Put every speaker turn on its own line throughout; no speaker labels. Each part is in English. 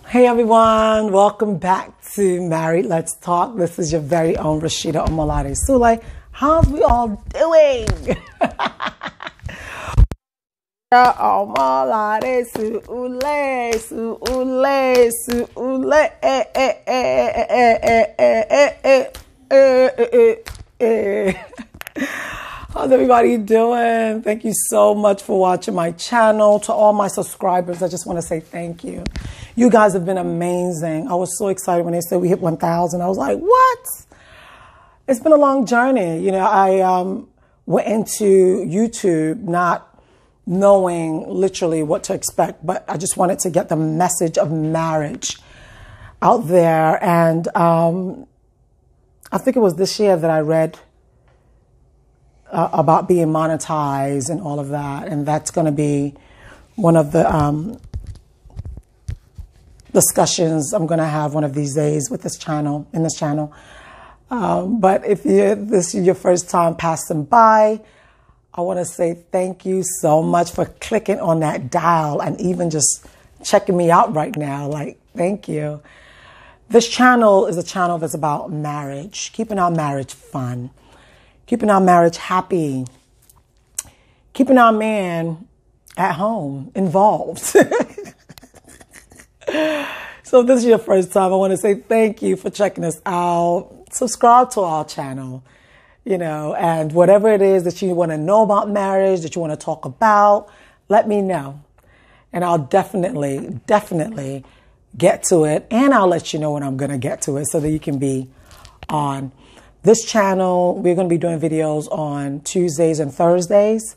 Hey everyone, welcome back to Married Let's Talk. This is your very own Rashida Omalade Sule. How's we all doing? Omalade Sule, Sule, Sule. How's everybody doing? Thank you so much for watching my channel. To all my subscribers, I just want to say thank you. You guys have been amazing. I was so excited when they said we hit 1,000. I was like, what? It's been a long journey. You know, I went into YouTube not knowing literally what to expect, but I just wanted to get the message of marriage out there. And I think it was this year that I read about being monetized and all of that. And that's going to be one of the discussions I'm going to have one of these days with this channel, in this channel. But if this is your first time passing by, I want to say thank you so much for clicking on that dial and even just checking me out right now. Like, thank you. This channel is a channel that's about marriage, keeping our marriage fun, keeping our marriage happy, keeping our man at home involved. So if this is your first time, I want to say thank you for checking us out. Subscribe to our channel, you know, and whatever it is that you want to know about marriage, that you want to talk about, let me know. And I'll definitely get to it. And I'll let you know when I'm going to get to it so that you can be on this channel. We're going to be doing videos on Tuesdays and Thursdays.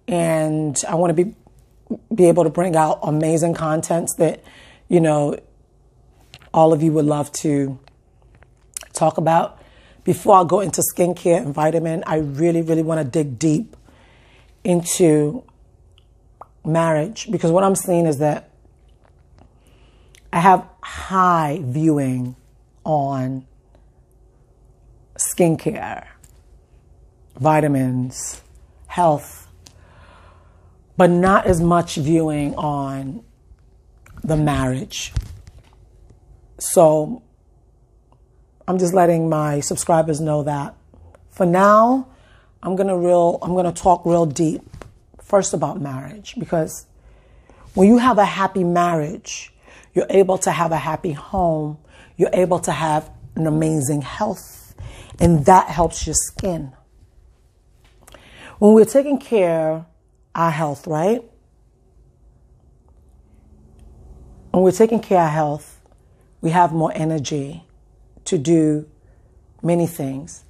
And I want to be able to bring out amazing contents that, you know, all of you would love to talk about. Before I go into skincare and vitamin, I really want to dig deep into marriage, because what I'm seeing is that I have high viewing on skincare, vitamins, health, but not as much viewing on the marriage. So I'm just letting my subscribers know that for now, I'm going to talk real deep first about marriage, because when you have a happy marriage, you're able to have a happy home. You're able to have an amazing health, and that helps your skin. When we're taking care of our health, right? When we're taking care of our health, we have more energy to do many things.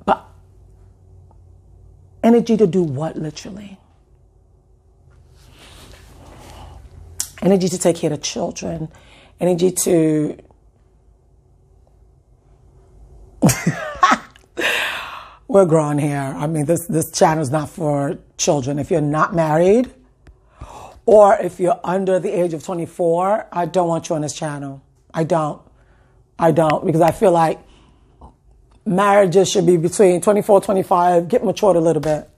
But energy to do what, literally? Energy to take care of children. Energy to... We're grown here. I mean, this channel is not for children. If you're not married, or if you're under the age of 24, I don't want you on this channel. I don't, because I feel like marriages should be between 24, 25. Get matured a little bit.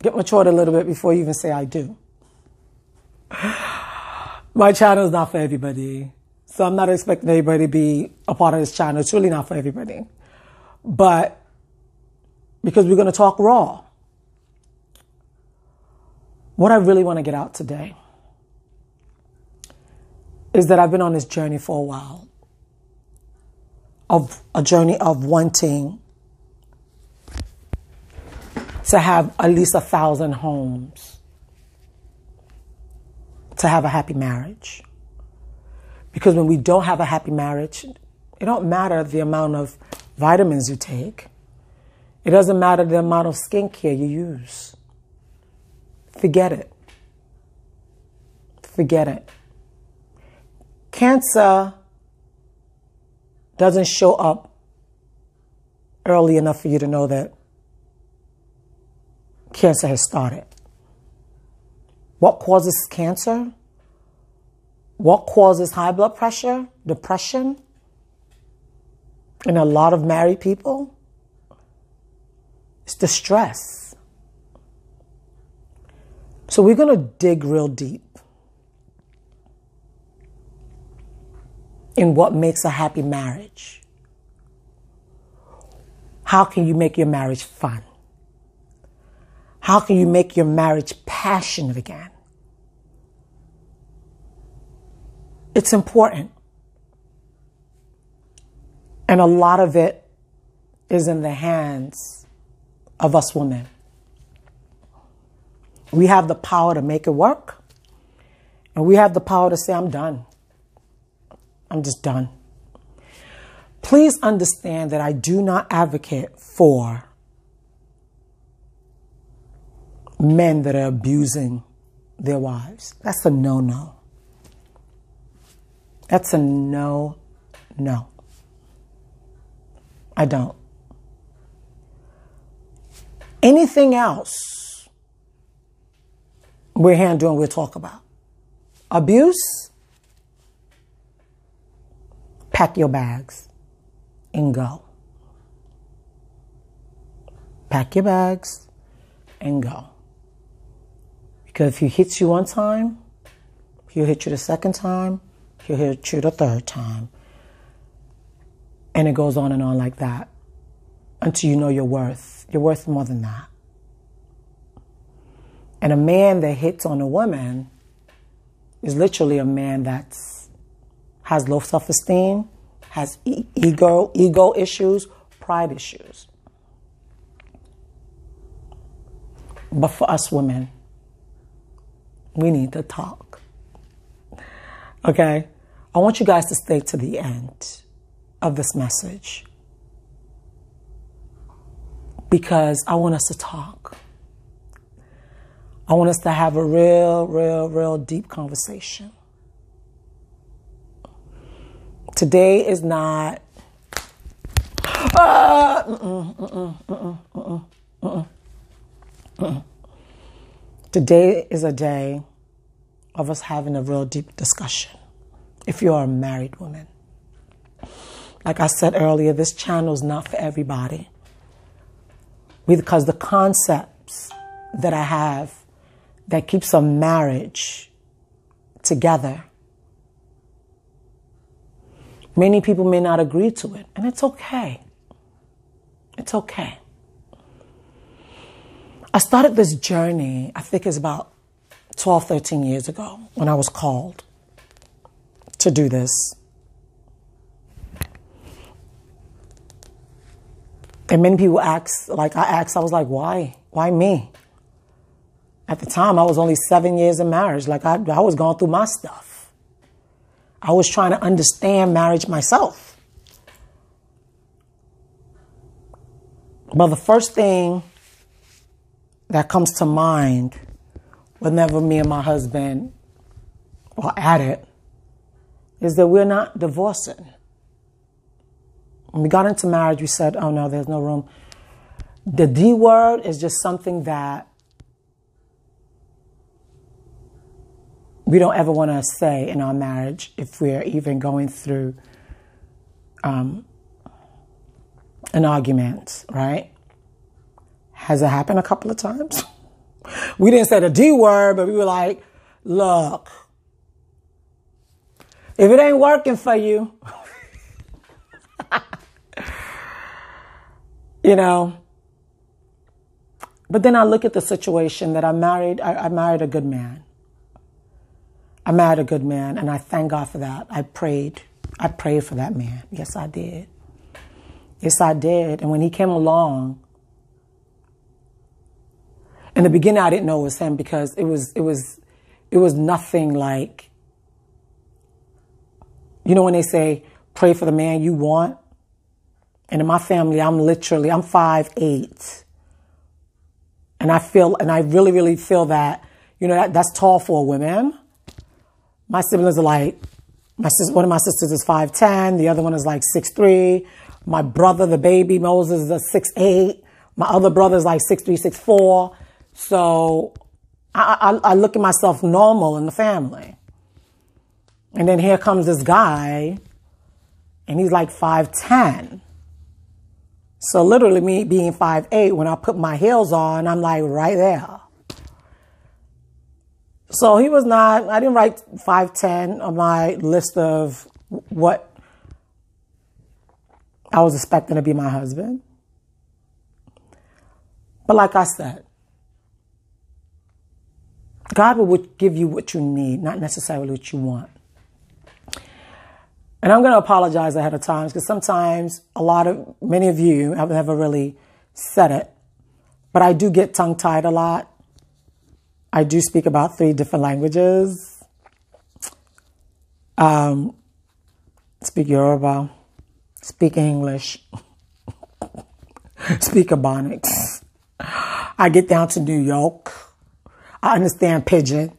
Get matured a little bit before you even say I do. My channel is not for everybody. So I'm not expecting everybody to be a part of this channel. It's really not for everybody. But because we're going to talk raw. What I really want to get out today is that I've been on this journey for a while, of a journey of wanting to have at least 1,000 homes, to have a happy marriage. Because when we don't have a happy marriage, it don't matter the amount of vitamins you take. It doesn't matter the amount of skincare you use. Forget it. Forget it. Cancer doesn't show up early enough for you to know that cancer has started. What causes cancer? What causes high blood pressure, depression in a lot of married people? It's the stress. So we're going to dig real deep. in what makes a happy marriage. How can you make your marriage fun? How can you make your marriage passionate again? It's important. And a lot of it is in the hands of us women. We have the power to make it work. And we have the power to say, I'm done. I'm just done. Please understand that I do not advocate for men that are abusing their wives. That's a no-no. That's a no-no. I don't. Anything else we're handling, we'll talk about. Abuse, pack your bags and go. Pack your bags and go. Because if he hits you one time, he'll hit you the second time, he'll hit you the third time. And it goes on and on like that until you know your worth. You're worth more than that. And a man that hits on a woman is literally a man that has low self-esteem, has ego issues, pride issues. But for us women, we need to talk. Okay? I want you guys to stay to the end of this message because I want us to talk. I want us to have a real deep conversation. Today is not Today is a day of us having a real deep discussion. If you're a married woman. Like I said earlier, this channel is not for everybody. Because the concepts that I have that keeps a marriage together, many people may not agree to it. And it's okay. It's okay. I started this journey, I think it's about 12, 13 years ago when I was called to do this. And many people ask, I was like, why? Why me? At the time, I was only 7 years in marriage. Like I was going through my stuff. I was trying to understand marriage myself. But the first thing that comes to mind whenever me and my husband are at it is that we're not divorcing. When we got into marriage, we said, oh no, there's no room. The D word is just something that we don't ever want to say in our marriage if we're even going through an argument, right? Has it happened a couple of times? We didn't say the D word, but we were like, look, if it ain't working for you, you know. But then I look at the situation that I married a good man. I married a good man, and I thank God for that. I prayed for that man. Yes, I did. Yes, I did. And when he came along, in the beginning, I didn't know it was him because it was nothing like, you know, when they say, pray for the man you want. And in my family, I'm 5'8". And I really feel that, you know, that's tall for a woman. My siblings are like, one of my sisters is 5'10", the other one is like 6'3". My brother, the baby, Moses, is 6'8". My other brother is like 6'3", 6'4". So I look at myself normal in the family. And then here comes this guy, and he's like 5'10". So literally me being 5'8", when I put my heels on, I'm like right there. So he was not, I didn't write 5'10" on my list of what I was expecting to be my husband. But like I said, God will give you what you need, not necessarily what you want. And I'm going to apologize ahead of time because sometimes many of you have never really said it, but I do get tongue-tied a lot. I do speak about 3 different languages. Speak Yoruba, speak English, speak Ebonics. I get down to New York. I understand Pidgin.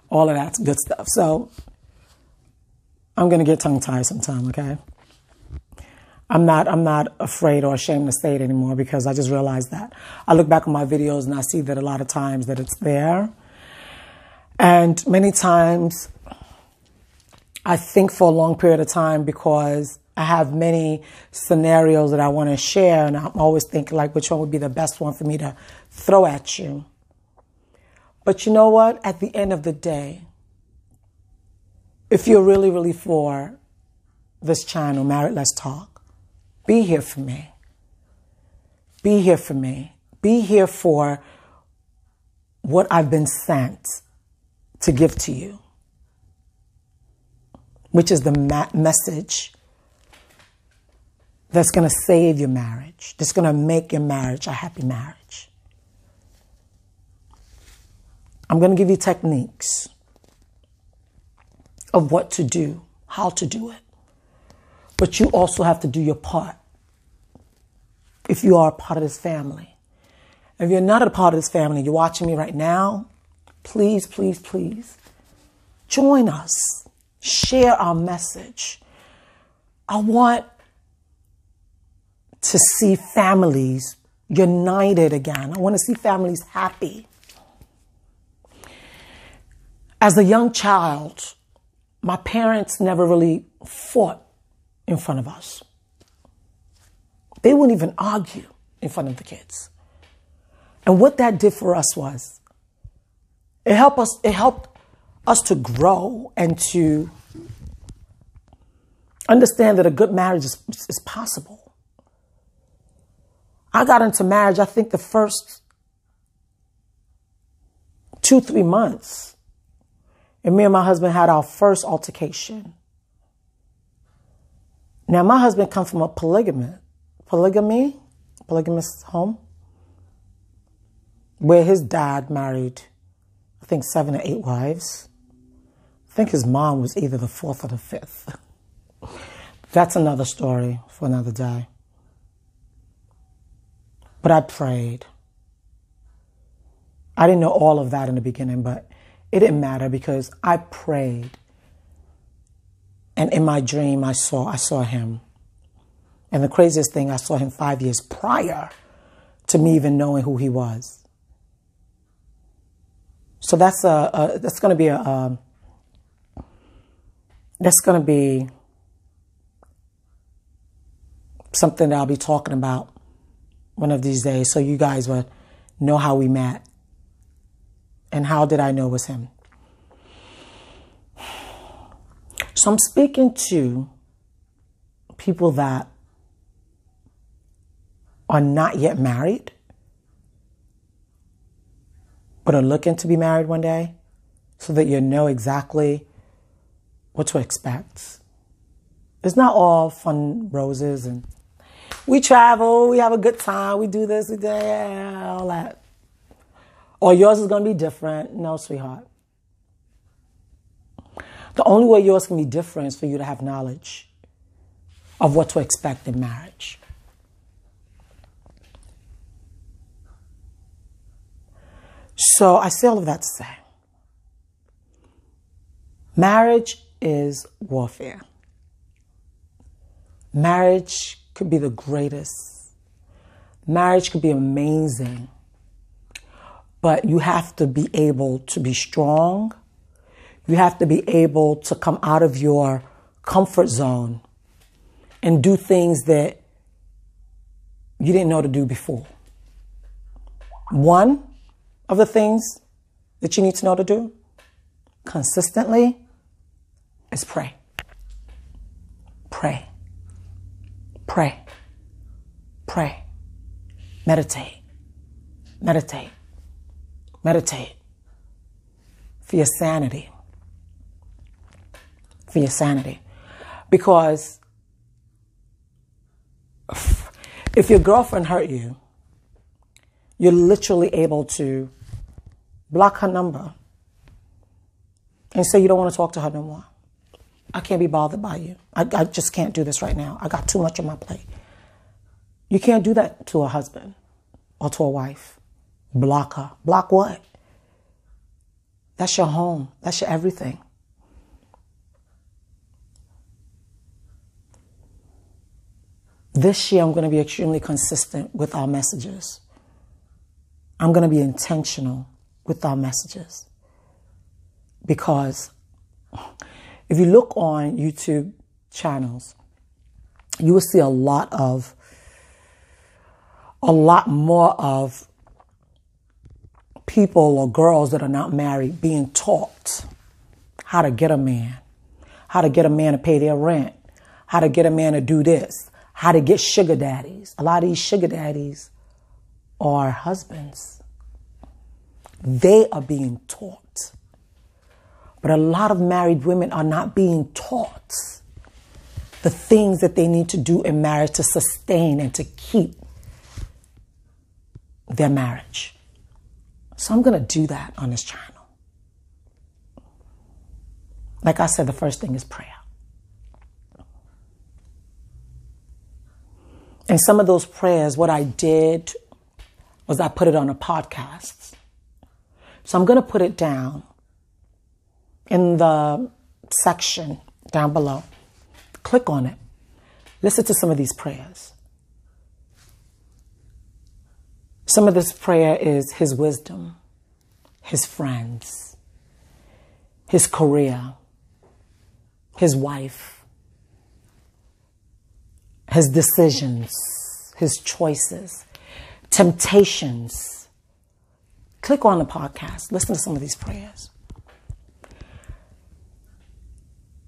All of that's good stuff. So I'm going to get tongue-tied sometime, okay? I'm not afraid or ashamed to say it anymore because I just realized that. I look back on my videos and I see that a lot of times that it's there. And many times I think for a long period of time because I have many scenarios that I want to share and I'm always thinking like which one would be the best one for me to throw at you. But you know what? At the end of the day, if you're really, really for this channel, Married Let's Talk, be here for me. Be here for me. Be here for what I've been sent to give to you, which is the message that's going to save your marriage, that's going to make your marriage a happy marriage. I'm going to give you techniques of what to do, how to do it. But you also have to do your part if you are a part of this family. If you're not a part of this family, you're watching me right now, please, please, please join us. Share our message. I want to see families united again. I want to see families happy. As a young child, my parents never really fought in front of us. They wouldn't even argue in front of the kids. And what that did for us was, it helped us to grow and to understand that a good marriage is possible. I got into marriage, I think the first 2-3 months. And me and my husband had our first altercation. Now, my husband comes from a polygamous home, where his dad married, I think, 7 or 8 wives. I think his mom was either the 4th or the 5th. That's another story for another day. But I prayed. I didn't know all of that in the beginning, but it didn't matter because I prayed. And in my dream, I saw him. And the craziest thing, I saw him 5 years prior to me even knowing who he was. So that's going to be something that I'll be talking about one of these days, so you guys will know how we met. And how did I know it was him? So I'm speaking to people that are not yet married, but are looking to be married one day, so that you know exactly what to expect. It's not all fun roses and we travel, we have a good time, we do this, we do that, all that. Or yours is going to be different. No, sweetheart. The only way yours can be different is for you to have knowledge of what to expect in marriage. So I say all of that to say, marriage is warfare. Marriage could be the greatest. Marriage could be amazing. But you have to be able to be strong. You have to be able to come out of your comfort zone and do things that you didn't know to do before. One of the things that you need to know to do consistently is pray. Pray. Pray. Pray. Meditate. Meditate. Meditate. For your sanity. For your sanity. Because if your girlfriend hurt you, you're literally able to block her number and say you don't want to talk to her no more. I can't be bothered by you. I just can't do this right now. I got too much on my plate. You can't do that to a husband or to a wife. Block her. Block what? That's your home. That's your everything. This year, I'm going to be extremely consistent with our messages. I'm going to be intentional with our messages. Because if you look on YouTube channels, you will see a lot more of people or girls that are not married being taught how to get a man, how to get a man to pay their rent, how to get a man to do this, how to get sugar daddies. A lot of these sugar daddies are husbands. They are being taught. But a lot of married women are not being taught the things that they need to do in marriage to sustain and to keep their marriage. So I'm going to do that on this channel. Like I said, the first thing is prayer. And some of those prayers, what I did was I put it on a podcast. So I'm going to put it down in the section down below. Click on it. Listen to some of these prayers. Some of this prayer is his wisdom, his friends, his career, his wife, his decisions, his choices, temptations. Click on the podcast. Listen to some of these prayers.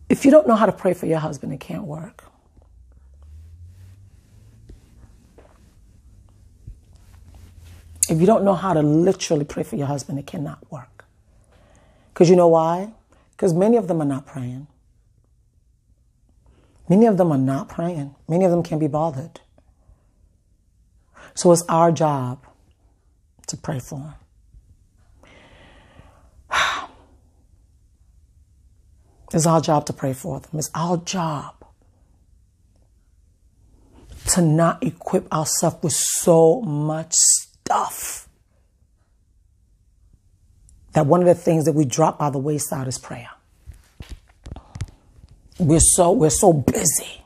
If you don't know how to pray for your husband, it can't work. If you don't know how to literally pray for your husband, it cannot work. Because you know why? Because many of them are not praying. Many of them are not praying. Many of them can't be bothered. So it's our job to pray for them. It's our job to pray for them. It's our job to not equip ourselves with so much stuff that one of the things that we drop by the wayside is prayer. We're so busy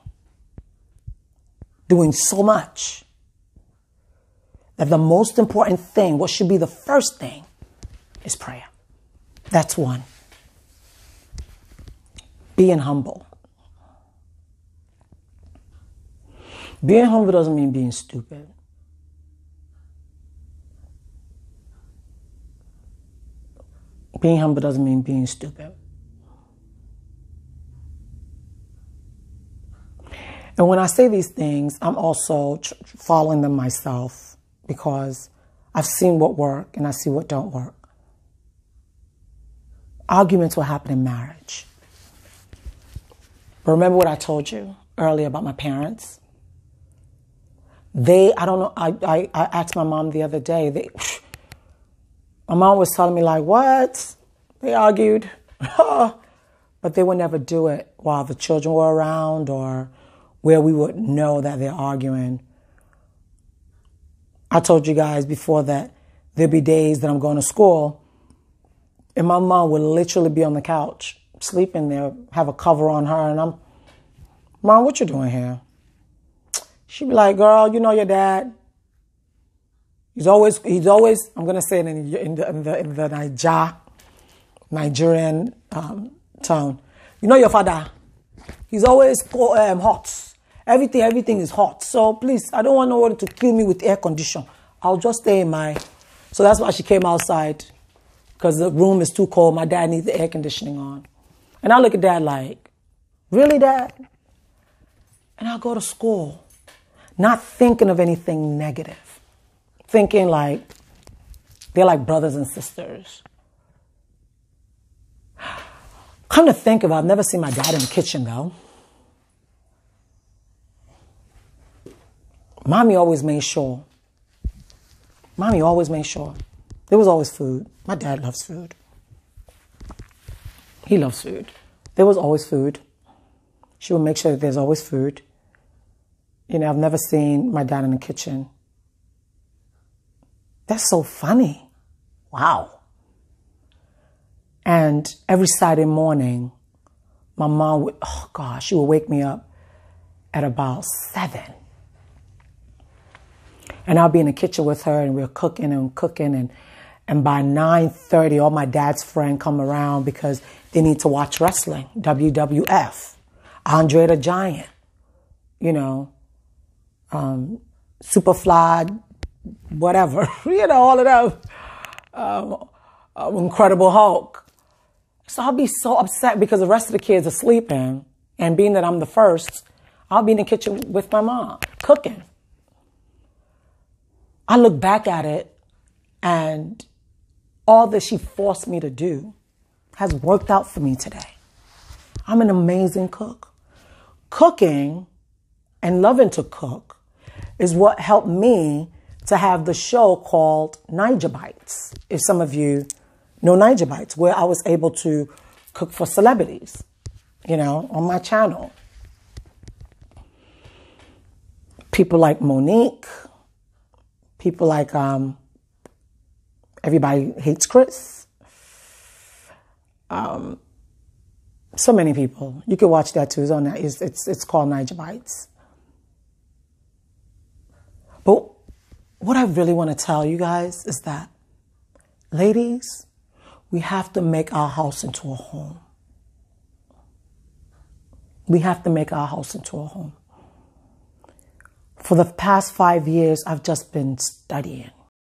doing so much that the most important thing, what should be the first thing, is prayer. That's one. Being humble. Being humble doesn't mean being stupid. Being humble doesn't mean being stupid. And when I say these things, I'm also following them myself because I've seen what work and I see what don't work. Arguments will happen in marriage. But remember what I told you earlier about my parents? I don't know, I asked my mom the other day, my mom was telling me like, what? They argued. But they would never do it while the children were around or where we would know that they're arguing. I told you guys before that there'd be days that I'm going to school and my mom would literally be on the couch, sleeping there, have a cover on her, and I'm, Mom, what you doing here? She'd be like, girl, you know your dad. He's always, I'm going to say it in the Nigerian tone. You know your father. He's always hot. Everything is hot. So please, I don't want nobody to kill me with air condition. I'll just stay in my... So that's why she came outside, because the room is too cold. My dad needs the air conditioning on. And I look at Dad like, really, Dad? And I'll go to school. not thinking of anything negative, thinking like they're like brothers and sisters. Come to think of it, I've never seen my dad in the kitchen though. Mommy always made sure. There was always food. My dad loves food. He loves food. There was always food. She would make sure that there's always food. You know, I've never seen my dad in the kitchen. That's so funny. Wow. And every Saturday morning, my mom would, she would wake me up at about 7. And I'll be in the kitchen with her and we're cooking. And by 9:30, all my dad's friends come around because they need to watch wrestling, WWF, Andre the Giant, you know, Superfly, whatever, you know, all of them, Incredible Hulk. So I'll be so upset because the rest of the kids are sleeping. And being that I'm the first, I'll be in the kitchen with my mom, cooking. I look back at it and all that she forced me to do has worked out for me today. I'm an amazing cook. Cooking and loving to cook is what helped me to have the show called Niger Bites. If some of you know Niger Bites, where I was able to cook for celebrities, you know, on my channel. People like Monique, people like Everybody Hates Chris. So many people. You can watch that too. It's on that. It's called Niger Bites. But what I really want to tell you guys is that, ladies, we have to make our house into a home. We have to make our house into a home. For the past 5 years, I've just been studying.